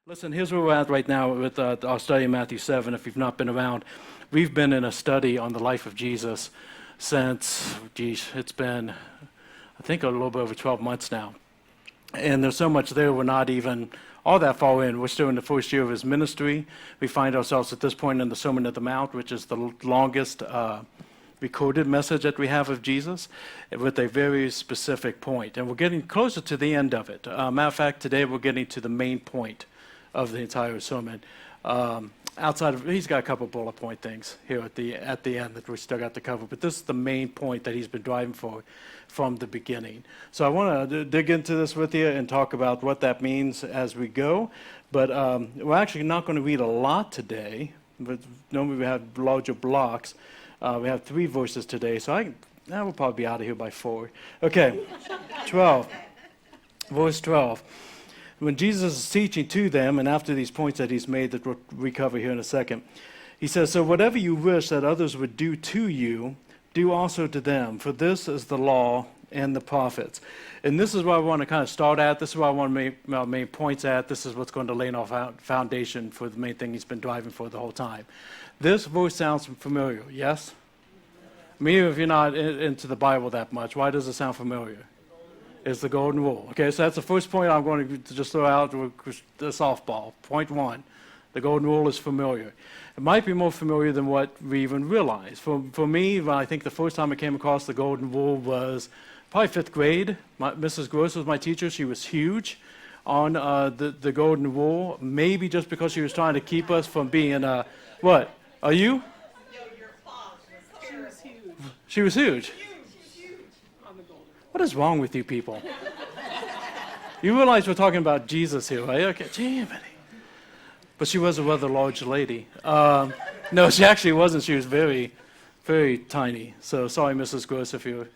Listen, here's where we're at right now with our study in Matthew 7. If you've not been around, we've been in a study on the life of Jesus since, it's been, I think, a little bit over 12 months now. And there's so much there, we're not even all that far in. We're still in the first year of his ministry. We find ourselves at this point in the Sermon on the Mount, which is the longest recorded message that we have of Jesus, with a very specific point. And we're getting closer to the end of it. Matter of fact, today we're getting to the main point of the entire sermon. Outside of, he's got a couple bullet point things here at the end that we still got to cover, but this is the main point that he's been driving for from the beginning. So I want to dig into this with you and talk about what that means as we go. But we're actually not going to read a lot today. But normally we have larger blocks. We have 3 verses today, so we'll probably be out of here by 4. Okay, 12, verse 12. When Jesus is teaching to them, and after these points that he's made that we'll recover here in a second, he says, "So whatever you wish that others would do to you, do also to them, for this is the law and the prophets." And this is where I want to kind of start at. This is where I want to make my main points at. This is what's going to lay our foundation for the main thing he's been driving for the whole time. This verse sounds familiar, yes? Me, if you're not into the Bible that much, why does it sound familiar? Is the golden rule. Okay, so that's the first point I'm going to just throw out with the softball. Point 1, the golden rule is familiar. It might be more familiar than what we even realize. For me, I think the first time I came across the golden rule was probably 5th grade. Mrs. Gross was my teacher. She was huge on the golden rule, maybe just because she was trying to keep us from being, what? Are you? She was huge. She was huge? What is wrong with you people? You realize we're talking about Jesus here, right? Okay, Jiminy. But she was a rather large lady. No, she actually wasn't. She was very, very tiny. So sorry, Mrs. Gross, if you're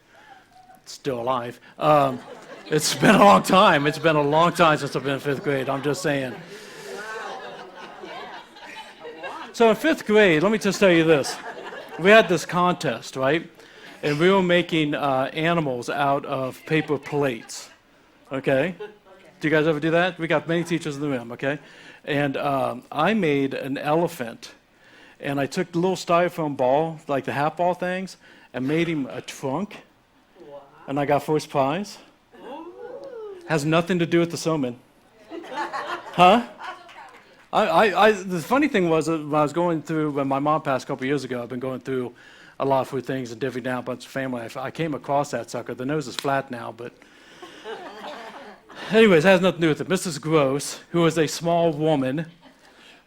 still alive. It's been a long time. It's been a long time since I've been in 5th grade. I'm just saying. So in 5th grade, let me just tell you this. We had this contest, right? And we were making animals out of paper plates, okay? Do you guys ever do that? We got many teachers in the room, okay? And I made an elephant, and I took the little styrofoam ball, like the hat ball things, and made him a trunk, and I got first prize. Has nothing to do with the sermon. Huh? The funny thing was, when I was going through, when my mom passed a couple years ago, I've been going through a lot of food things and divvying down a bunch of family. I came across that sucker. The nose is flat now, but anyways, it has nothing to do with it. Mrs. Gross, who was a small woman,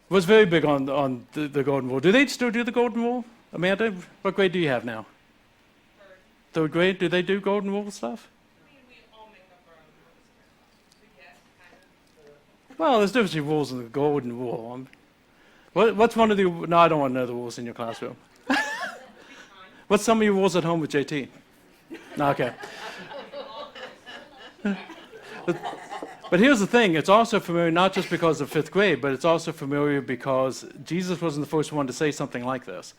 was very big on the golden rule. Do they still do the golden rule? Amanda, what grade do you have now? 3rd grade? Do they do golden rule stuff? We all make up our own rules. Yes, kind of. Well, there's different rules in the golden rule. What's one of the... No, I don't want to know the rules in your classroom. What's some of your rules at home with JT? No, okay. But here's the thing. It's also familiar not just because of 5th grade, but it's also familiar because Jesus wasn't the first one to say something like this.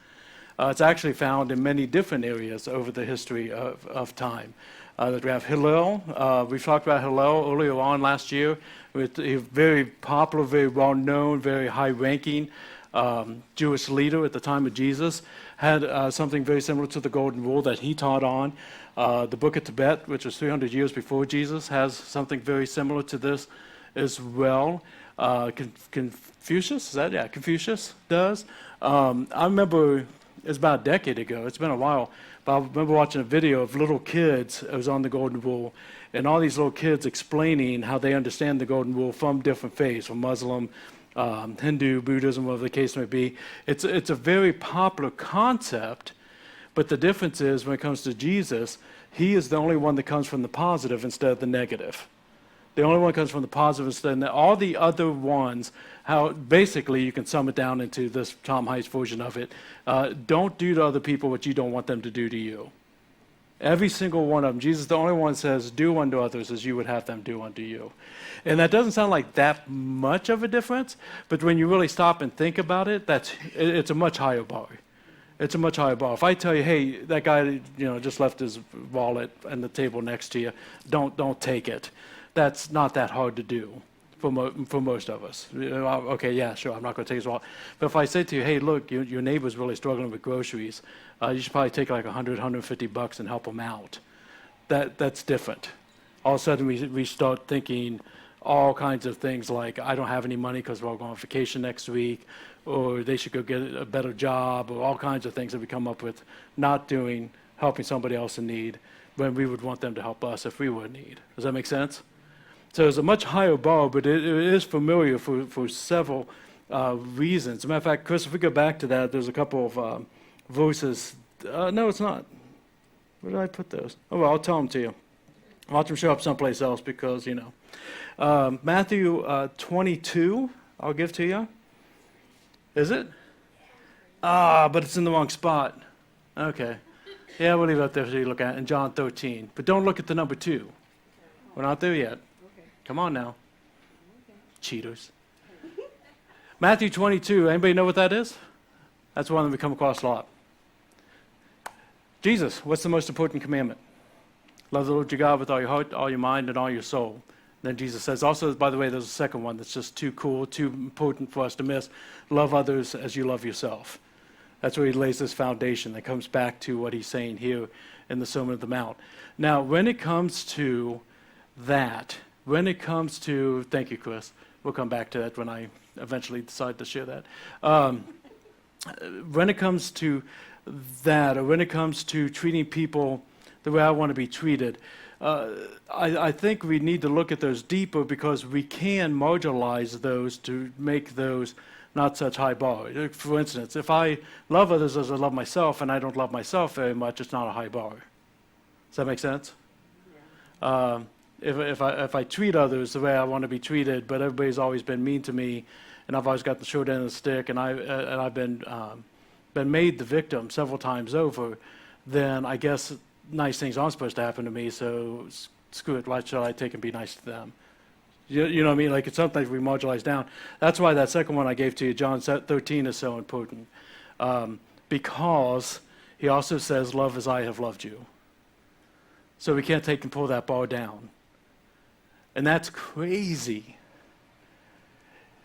It's actually found in many different areas over the history of time. That we have Hillel. We've talked about Hillel earlier on last year. A very popular, very well-known, very high-ranking Jewish leader at the time of Jesus, had something very similar to the golden rule that he taught on. The Book of Tibet, which was 300 years before Jesus, has something very similar to this as well. Confucius, is that? Yeah, Confucius does. I remember, it's about a decade ago, it's been a while, but I remember watching a video of little kids. It was on the golden rule, and all these little kids explaining how they understand the golden rule from different faiths, from Muslim, Hindu, Buddhism, whatever the case may be. It's a very popular concept, but the difference is when it comes to Jesus, he is the only one that comes from the positive instead of the negative. The only one comes from the positive instead of all the other ones. How basically you can sum it down into this Tom Heights version of it. Don't do to other people what you don't want them to do to you. Every single one of them. Jesus, the only one, says, do unto others as you would have them do unto you. And that doesn't sound like that much of a difference, but when you really stop and think about it, it's a much higher bar. It's a much higher bar. If I tell you, hey, that guy, just left his wallet on the table next to you, don't take it. That's not that hard to do. for most of us. Okay, yeah, sure, I'm not going to take his wallet. But if I say to you, hey, look, your neighbor's really struggling with groceries, you should probably take like $150 and help them out. That's different. All of a sudden, we start thinking all kinds of things like, I don't have any money because we're all going on vacation next week, or they should go get a better job, or all kinds of things that we come up with, not doing, helping somebody else in need, when we would want them to help us if we were in need. Does that make sense? So it's a much higher bar, but it is familiar for several reasons. As a matter of fact, Chris, if we go back to that, there's a couple of verses. No, it's not. Where did I put those? Oh, well, I'll tell them to you. Watch them show up someplace else because, Matthew 22, I'll give to you. Is it? But it's in the wrong spot. Okay. Yeah, we'll leave it up there so you look at it. In John 13. But don't look at the number 2. We're not there yet. Come on now. Cheaters. Matthew 22, anybody know what that is? That's one that we come across a lot. Jesus, what's the most important commandment? Love the Lord your God with all your heart, all your mind, and all your soul. Then Jesus says, also, by the way, there's a second one that's just too cool, too important for us to miss. Love others as you love yourself. That's where he lays this foundation that comes back to what he's saying here in the Sermon on the Mount. Now, when it comes to that, thank you, Chris. We'll come back to that when I eventually decide to share that. When it comes to that, or when it comes to treating people the way I want to be treated, I think we need to look at those deeper because we can marginalize those to make those not such high bar. For instance, if I love others as I love myself and I don't love myself very much, it's not a high bar. Does that make sense? Yeah. If I treat others the way I want to be treated, but everybody's always been mean to me, and I've always got the short end of the stick, and I've been made the victim several times over, then I guess nice things aren't supposed to happen to me. So screw it. Why should I take and be nice to them? You know what I mean? Like it's something we marginalize down. That's why that second one I gave to you, John 13, is so important, because he also says, "Love as I have loved you." So we can't take and pull that bar down. And that's crazy.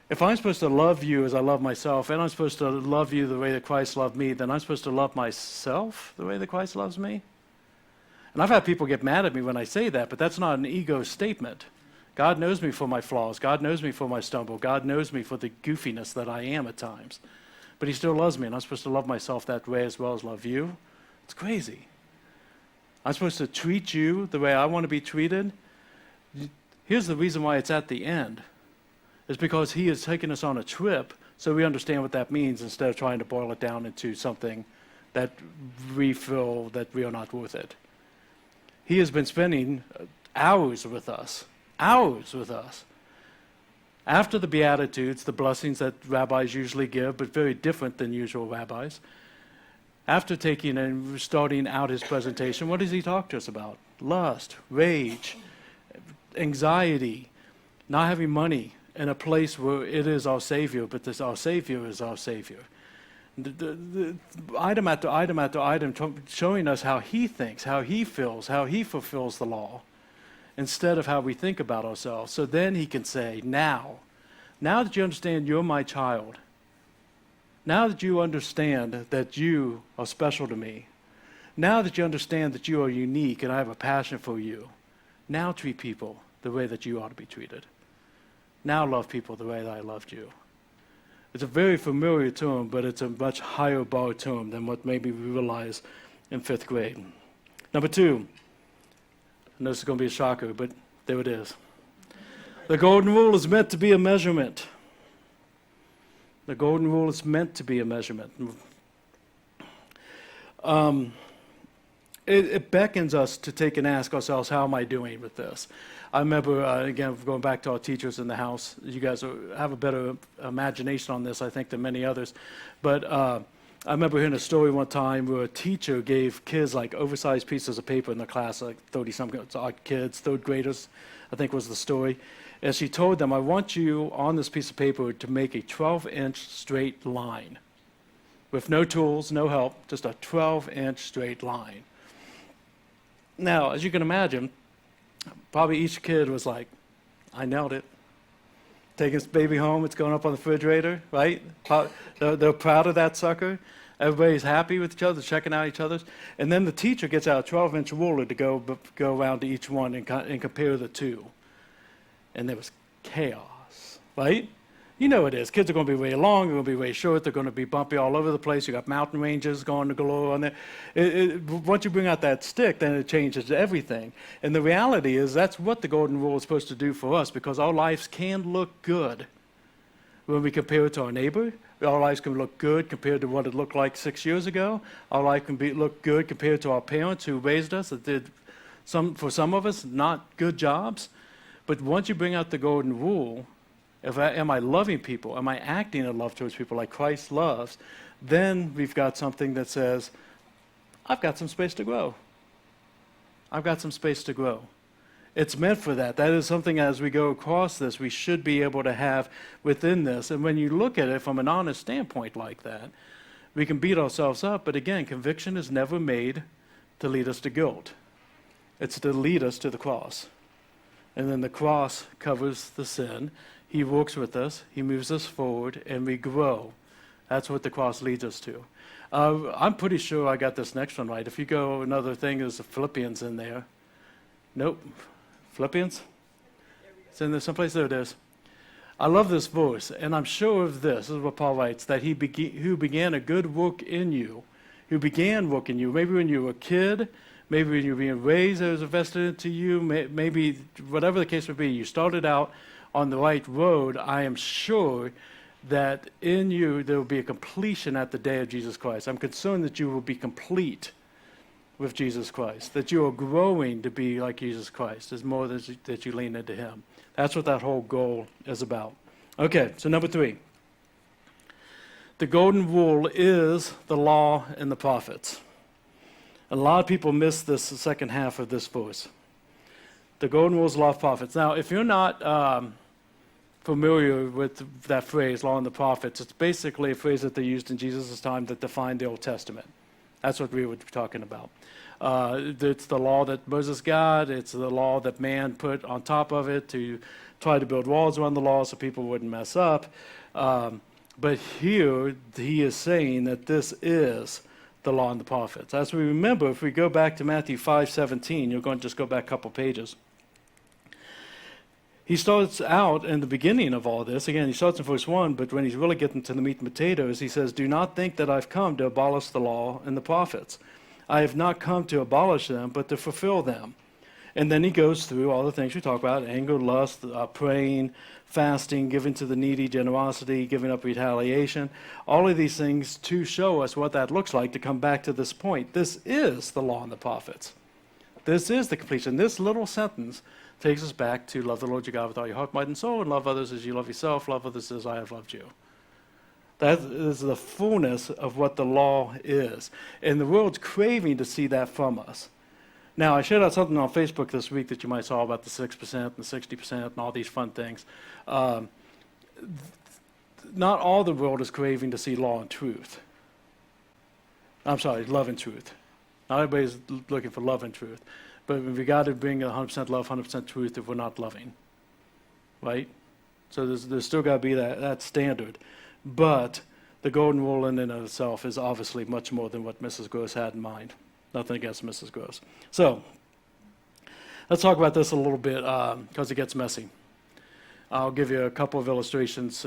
If I'm supposed to love you as I love myself, and I'm supposed to love you the way that Christ loved me, then I'm supposed to love myself the way that Christ loves me? And I've had people get mad at me when I say that, but that's not an ego statement. God knows me for my flaws. God knows me for my stumble. God knows me for the goofiness that I am at times. But he still loves me, and I'm supposed to love myself that way as well as love you? It's crazy. I'm supposed to treat you the way I want to be treated? Here's the reason why it's at the end. It's because he has taken us on a trip so we understand what that means instead of trying to boil it down into something that we feel that we are not worth it. He has been spending hours with us. After the Beatitudes, the blessings that rabbis usually give, but very different than usual rabbis, after taking and starting out his presentation, what does he talk to us about? Lust, rage, anxiety, not having money in a place where it is our Savior, but our Savior is our Savior. The item after item after item showing us how he thinks, how he feels, how he fulfills the law, instead of how we think about ourselves. So then he can say, now that you understand you're my child, now that you understand that you are special to me, now that you understand that you are unique and I have a passion for you, now treat people the way that you ought to be treated. Now love people the way that I loved you. It's a very familiar term, but it's a much higher bar term than what maybe we realize in 5th grade. Number 2, I know this is going to be a shocker, but there it is. The golden rule is meant to be a measurement. The golden rule is meant to be a measurement. It beckons us to take and ask ourselves, how am I doing with this? I remember, again, going back to our teachers in the house, you guys have a better imagination on this, I think, than many others. But I remember hearing a story one time where a teacher gave kids like oversized pieces of paper in the class, like 30-something kids, 3rd graders, I think was the story. And she told them, I want you on this piece of paper to make a 12-inch straight line with no tools, no help, just a 12-inch straight line. Now, as you can imagine, probably each kid was like, I nailed it. taking his baby home, it's going up on the refrigerator, right? They're proud of that sucker. Everybody's happy with each other, checking out each other's. And then the teacher gets out a 12-inch ruler to go around to each one and compare the two. And there was chaos, right? You know it is. Kids are going to be way long, they're going to be way short, they're going to be bumpy all over the place. You got mountain ranges going to galore on there. Once you bring out that stick, then it changes everything. And the reality is that's what the golden rule is supposed to do for us, because our lives can look good when we compare it to our neighbor. Our lives can look good compared to what it looked like 6 years ago. Our life can look good compared to our parents who raised us, that did, for some of us, not good jobs. But once you bring out the golden rule, am I loving people? Am I acting in love towards people like Christ loves? Then we've got something that says, I've got some space to grow. I've got some space to grow. It's meant for that. That is something, as we go across this, we should be able to have within this. And when you look at it from an honest standpoint like that, we can beat ourselves up. But again, conviction is never made to lead us to guilt. It's to lead us to the cross. And then the cross covers the sin. He walks with us. He moves us forward, and we grow. That's what the cross leads us to. I'm pretty sure I got this next one right. If you go, another thing is the Philippians in there. Nope. Philippians? It's in there someplace. There it is. I love this verse, and I'm sure of this. This is what Paul writes, that who began a good work in you, who began work in you, maybe when you were a kid, maybe when you were being raised, it was invested into you, maybe whatever the case would be, you started out on the right road. I am sure that in you there will be a completion at the day of Jesus Christ. I'm concerned that you will be complete with Jesus Christ, that you are growing to be like Jesus Christ. There's more that you lean into him. That's what that whole goal is about. Okay, so number 3. The golden rule is the law and the prophets. A lot of people miss this second half of this verse. The golden rule is the law of prophets. Now, if you're not familiar with that phrase, law and the prophets, it's basically a phrase that they used in Jesus' time that defined the Old Testament. That's what we were talking about. It's the law that Moses got. It's the law that man put on top of it to try to build walls around the law so people wouldn't mess up. But here he is saying that this is the law and the prophets. As we remember, if we go back to Matthew 5:17, you're going to just go back a couple pages. He starts out in the beginning of all this. Again, he starts in verse 1, but when he's really getting to the meat and potatoes, he says, "Do not think that I've come to abolish the law and the prophets. I have not come to abolish them, but to fulfill them." And then he goes through all the things we talk about: anger, lust, praying, fasting, giving to the needy, generosity, giving up retaliation. All of these things to show us what that looks like to come back to this point. This is the law and the prophets. This is the completion. This little sentence takes us back to love the Lord your God with all your heart, mind, and soul, and love others as you love yourself, love others as I have loved you. That is the fullness of what the law is. And the world's craving to see that from us. Now, I shared out something on Facebook this week that you might saw about the 6% and the 60% and all these fun things. Not all the world is craving to see law and truth. I'm sorry, love and truth. Not everybody's looking for love and truth. But we got to bring 100% love, 100% truth if we're not loving, right? So there's still got to be that standard. But the golden rule in and of itself is obviously much more than what Mrs. Gross had in mind. Nothing against Mrs. Gross. So let's talk about this a little bit because it gets messy. I'll give you a couple of illustrations,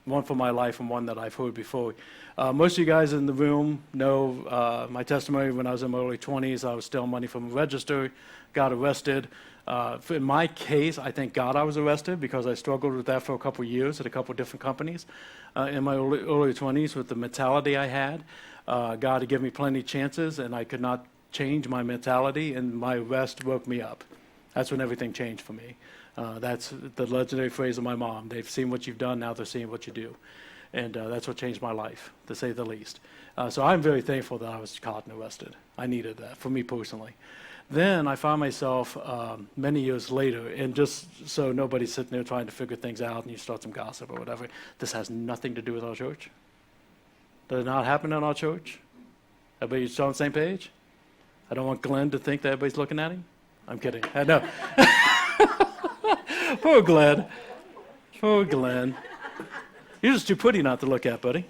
one from my life and one that I've heard before. Most of you guys in the room know my testimony. When I was in my early 20s, I was stealing money from a register, got arrested. In my case, I thank God I was arrested because I struggled with that for a couple of years at a couple of different companies. In my early 20s, with the mentality I had, God had given me plenty of chances, and I could not change my mentality, and my arrest woke me up. That's when everything changed for me. That's the legendary phrase of my mom. They've seen what you've done, now they're seeing what you do. And that's what changed my life, to say the least. So I'm very thankful that I was caught and arrested. I needed that, for me personally. Then I found myself many years later, and just so nobody's sitting there trying to figure things out and you start some gossip or whatever, this has nothing to do with our church. Does it not happen in our church? Everybody still on the same page? I don't want Glenn to think that everybody's looking at him. I'm kidding. I know. Poor Glenn. Oh, Glenn. You're just too pretty not to look at, buddy.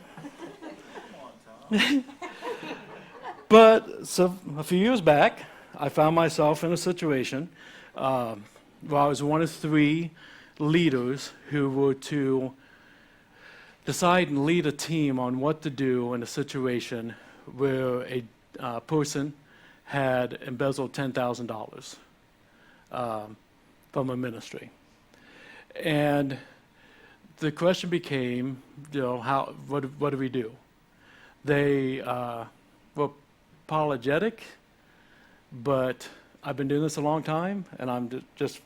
But so a few years back, I found myself in a situation where I was one of 3 leaders who were to decide and lead a team on what to do in a situation where a person had embezzled $10,000 from a ministry. And the question became, what do we do? They were apologetic, but I've been doing this a long time, and I'm just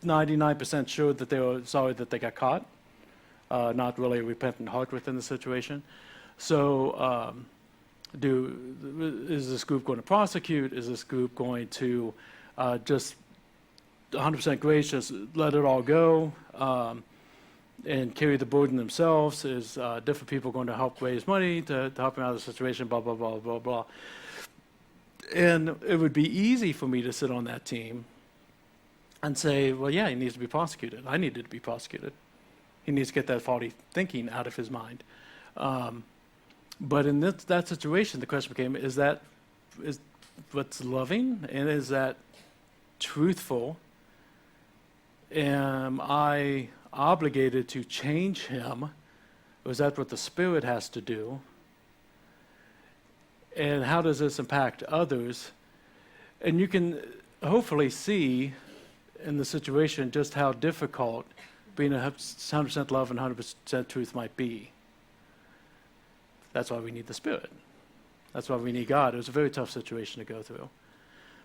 99% sure that they were sorry that they got caught, not really a repentant heart within the situation. So is this group going to prosecute? Is this group going to just 100% grace, just let it all go and carry the burden themselves? Is different people going to help raise money to help them out of the situation, blah, blah, blah, blah, blah. And it would be easy for me to sit on that team and say, well, yeah, he needs to be prosecuted. I needed to be prosecuted. He needs to get that faulty thinking out of his mind. But in that situation, the question became, is what's loving, and is that truthful? Am I obligated to change him, or is that what the Spirit has to do? And how does this impact others? And you can hopefully see in the situation just how difficult being 100% love and 100% truth might be. That's why we need the Spirit. That's why we need God. It was a very tough situation to go through.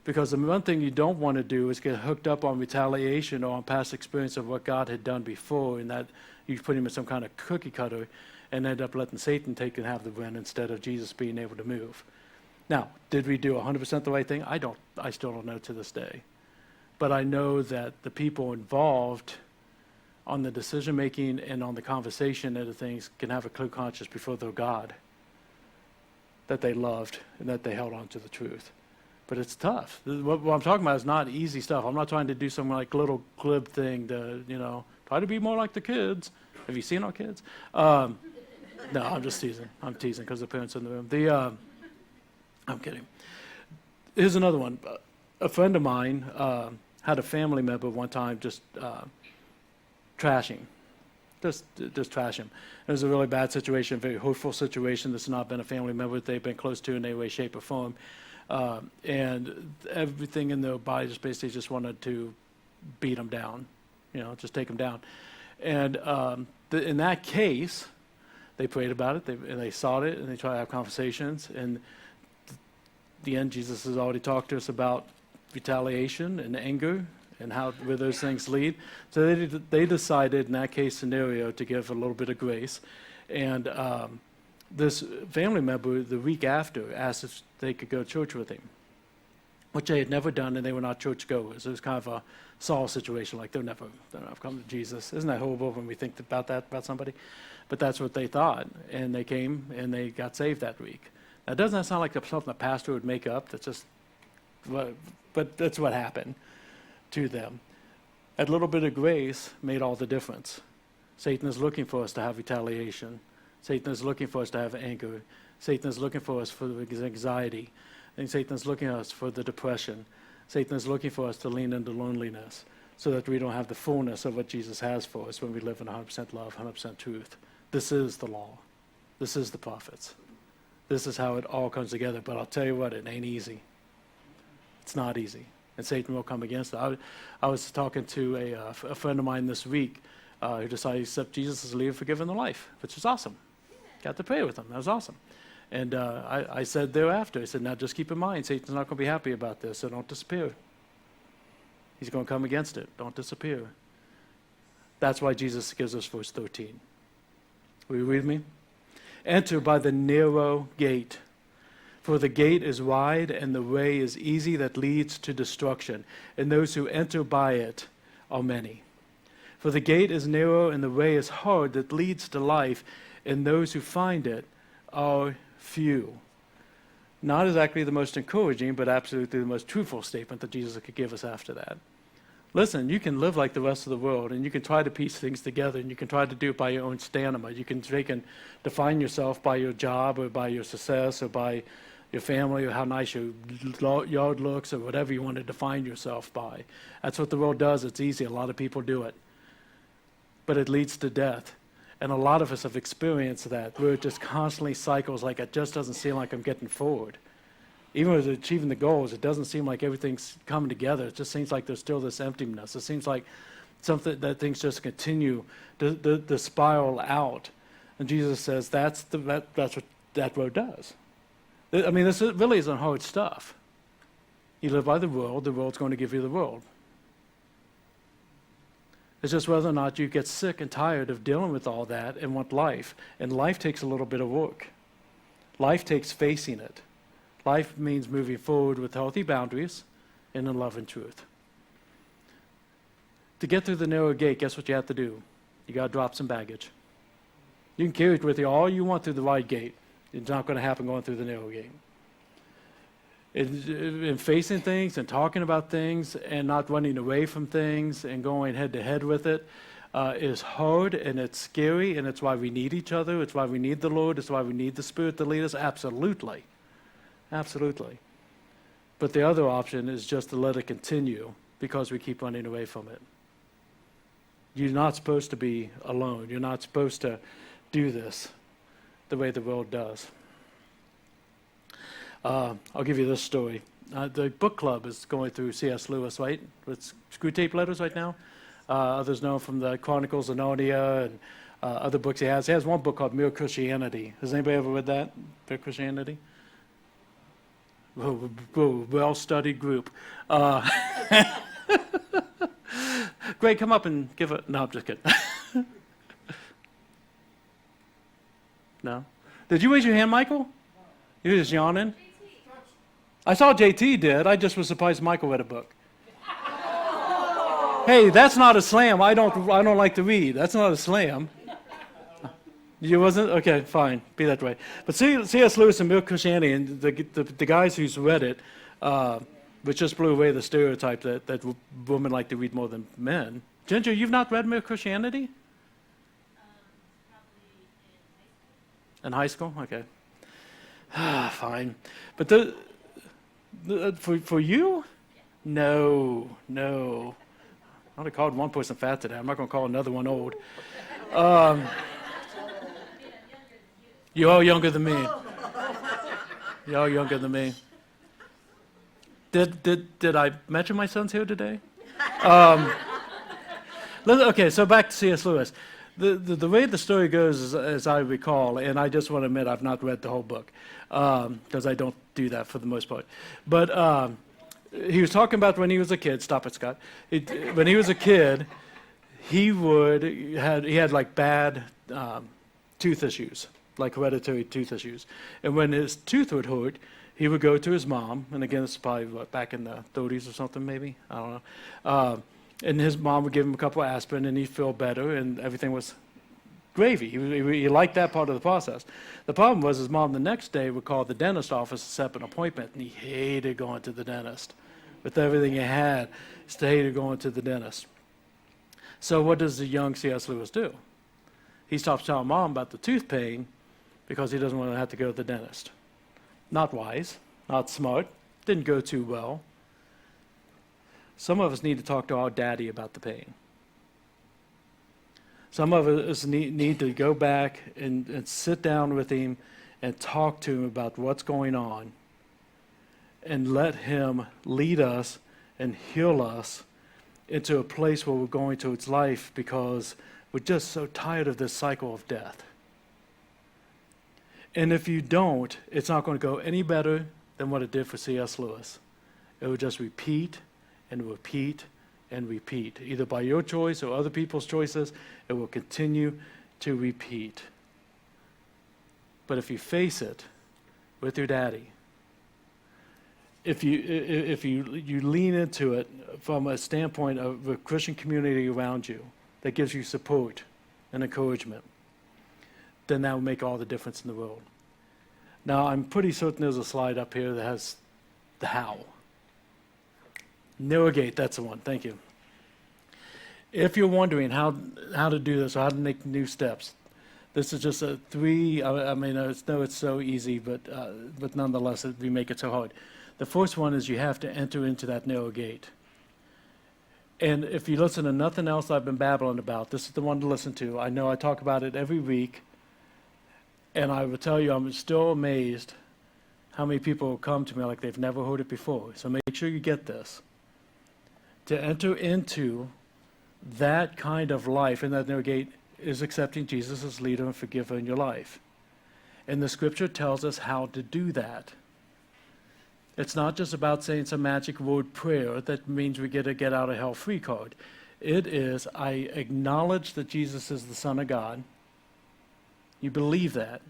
Because the one thing you don't want to do is get hooked up on retaliation or on past experience of what God had done before, and that you put him in some kind of cookie cutter and end up letting Satan take and have the win instead of Jesus being able to move. Now, did we do 100% the right thing? I still don't know to this day. But I know that the people involved on the decision making and on the conversation of the things can have a clear conscience before their God that they loved and that they held on to the truth. But it's tough. What I'm talking about is not easy stuff. I'm not trying to do some like little glib thing to, try to be more like the kids. Have you seen our kids? No, I'm just teasing. I'm teasing because the parents are in the room. I'm kidding. Here's another one. A friend of mine had a family member one time just trash him. Just trash him. It was a really bad situation, a very hurtful situation. This has not been a family member that they've been close to in any way, shape, or form. And everything in their body just basically just wanted to beat them down, just take them down. And in that case, they prayed about it, and they sought it, and they tried to have conversations. And the end, Jesus has already talked to us about retaliation and anger and where those things lead. So they decided in that case scenario to give a little bit of grace. And this family member, the week after, asked if they could go to church with him, which they had never done, and they were not churchgoers. It was kind of a Saul situation, like they'll never come to Jesus. Isn't that horrible when we think about that about somebody? But that's what they thought, and they came and they got saved that week. Now, doesn't that sound like something a pastor would make up? But that's what happened to them. A little bit of grace made all the difference. Satan is looking for us to have retaliation. Satan is looking for us to have anger. Satan is looking for us for the anxiety. And Satan is looking at us for the depression. Satan is looking for us to lean into loneliness so that we don't have the fullness of what Jesus has for us when we live in 100% love, 100% truth. This is the law. This is the prophets. This is how it all comes together. But I'll tell you what, it ain't easy. It's not easy. And Satan will come against it. I was talking to a friend of mine this week who decided to accept Jesus as a leader for giving the life, which was awesome. Got to pray with him. That was awesome. And I said thereafter, I said, now just keep in mind, Satan's not going to be happy about this, so don't disappear. He's going to come against it. Don't disappear. That's why Jesus gives us verse 13. Will you read me? Enter by the narrow gate, for the gate is wide and the way is easy that leads to destruction, and those who enter by it are many. For the gate is narrow and the way is hard that leads to life, and those who find it are few. Not exactly the most encouraging, but absolutely the most truthful statement that Jesus could give us after that. Listen, you can live like the rest of the world, and you can try to piece things together, and you can try to do it by your own stamina. You can define yourself by your job, or by your success, or by your family, or how nice your yard looks, or whatever you want to define yourself by. That's what the world does. It's easy. A lot of people do it. But it leads to death. And a lot of us have experienced that, where it just constantly cycles, like it just doesn't seem like I'm getting forward. Even with achieving the goals, it doesn't seem like everything's coming together. It just seems like there's still this emptiness. It seems like something that things just continue to spiral out. And Jesus says that's what that road does. I mean, this really isn't hard stuff. You live by the world's going to give you the world. It's just whether or not you get sick and tired of dealing with all that and want life. And life takes a little bit of work. Life takes facing it. Life means moving forward with healthy boundaries and in love and truth. To get through the narrow gate, guess what you have to do? You got to drop some baggage. You can carry it with you all you want through the wide gate. It's not going to happen going through the narrow gate. In facing things and talking about things and not running away from things and going head to head with it is hard, and it's scary, and it's why we need each other. It's why we need the Lord. It's why we need the Spirit to lead us. Absolutely. Absolutely. But the other option is just to let it continue because we keep running away from it. You're not supposed to be alone. You're not supposed to do this the way the world does. I'll give you this story. The book club is going through C.S. Lewis, right? With Screwtape Letters right now. Others know from the Chronicles of Narnia and other books he has. He has one book called Mere Christianity. Has anybody ever read that? Mere Christianity? Well-studied group. Greg, come up and give it. No, I'm just kidding. No? Did you raise your hand, Michael? You were just yawning? I saw JT did. I just was surprised Michael read a book. Hey, that's not a slam. I don't like to read. That's not a slam. You wasn't? Okay, fine. Be that way. But C.S. Lewis and Mere Christianity, and the guys who's read it, which just blew away the stereotype that women like to read more than men. Ginger, you've not read Mere Christianity? Probably in high school. In high school? Okay. Fine. But for you? No. I would have called one person fat today. I'm not going to call another one old. You're all younger than me. You're all younger than me. Did I mention my son's here today? Okay, so back to C.S. Lewis. The way the story goes, as I recall, and I just want to admit I've not read the whole book, because I don't do that for the most part. But he was talking about when he was a kid. Stop it, Scott. When he was a kid, he had like bad tooth issues, like hereditary tooth issues. And when his tooth would hurt, he would go to his mom, and again, it's probably back in the 30s or something, maybe, I don't know. And his mom would give him a couple of aspirin, and he'd feel better, and everything was gravy. He liked that part of the process. The problem was his mom the next day would call the dentist office to set up an appointment, and he hated going to the dentist. With everything he had, he hated going to the dentist. So what does the young C.S. Lewis do? He stops telling mom about the tooth pain because he doesn't want to have to go to the dentist. Not wise, not smart, didn't go too well. Some of us need to talk to our daddy about the pain. Some of us need to go back and sit down with him and talk to him about what's going on and let him lead us and heal us into a place where we're going towards life, because we're just so tired of this cycle of death. And if you don't, it's not going to go any better than what it did for C.S. Lewis. It will just repeat and repeat and repeat. Either by your choice or other people's choices, it will continue to repeat. But if you face it with your daddy, if you lean into it from a standpoint of a Christian community around you that gives you support and encouragement, then that will make all the difference in the world. Now, I'm pretty certain there's a slide up here that has the how. Narrow gate, that's the one. Thank you. If you're wondering how to do this or how to make new steps, this is just a three. I mean, it's so easy, but nonetheless, we make it so hard. The first one is you have to enter into that narrow gate. And if you listen to nothing else I've been babbling about, this is the one to listen to. I know I talk about it every week, and I will tell you, I'm still amazed how many people come to me like they've never heard it before. So make sure you get this. To enter into that kind of life in that narrow gate is accepting Jesus as leader and forgiver in your life. And the scripture tells us how to do that. It's not just about saying some magic word prayer that means we get a get out of hell free card. It is, I acknowledge that Jesus is the Son of God. You believe that.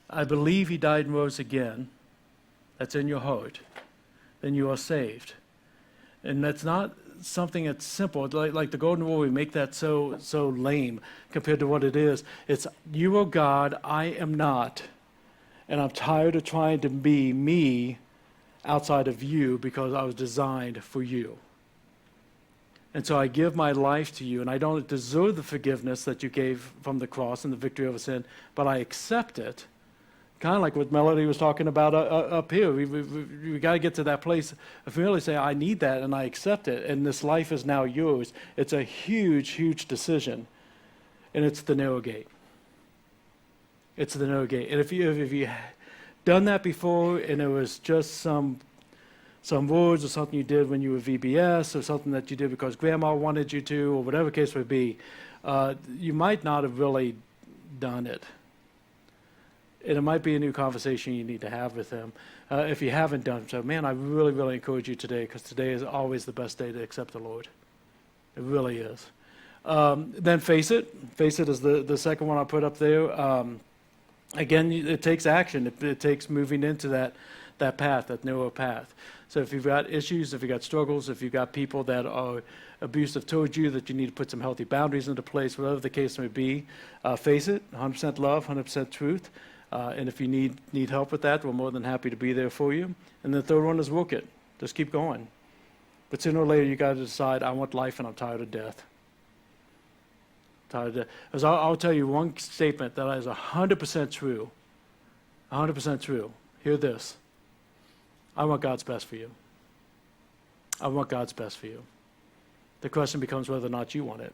I believe he died and rose again. That's in your heart. Then you are saved. And that's not something that's simple. Like the golden rule, we make that so lame compared to what it is. It's, you are God, I am not. And I'm tired of trying to be me outside of you because I was designed for you. And so I give my life to you, and I don't deserve the forgiveness that you gave from the cross and the victory over sin, but I accept it. Kind of like what Melody was talking about up here. We got to get to that place of really say, I need that, and I accept it, and this life is now yours. It's a huge, huge decision, and it's the narrow gate. It's the narrow gate. And if you done that before and it was just some words or something you did when you were VBS or something that you did because grandma wanted you to or whatever case would be, you might not have really done it. And it might be a new conversation you need to have with them if you haven't done so. Man, I really, really encourage you today because today is always the best day to accept the Lord. It really is. Then face it. Face it is the second one I put up there. Again, it takes action. It takes moving into that path, that narrow path. So if you've got issues, if you've got struggles, if you've got people that are abusive towards you, that you need to put some healthy boundaries into place, whatever the case may be, face it, 100% love, 100% truth. And if you need help with that, we're more than happy to be there for you. And the third one is work it. Just keep going. But sooner or later, you got to decide, I want life and I'm tired of death. As I'll tell you one statement that is 100% true. 100% true. Hear this. I want God's best for you. I want God's best for you. The question becomes whether or not you want it.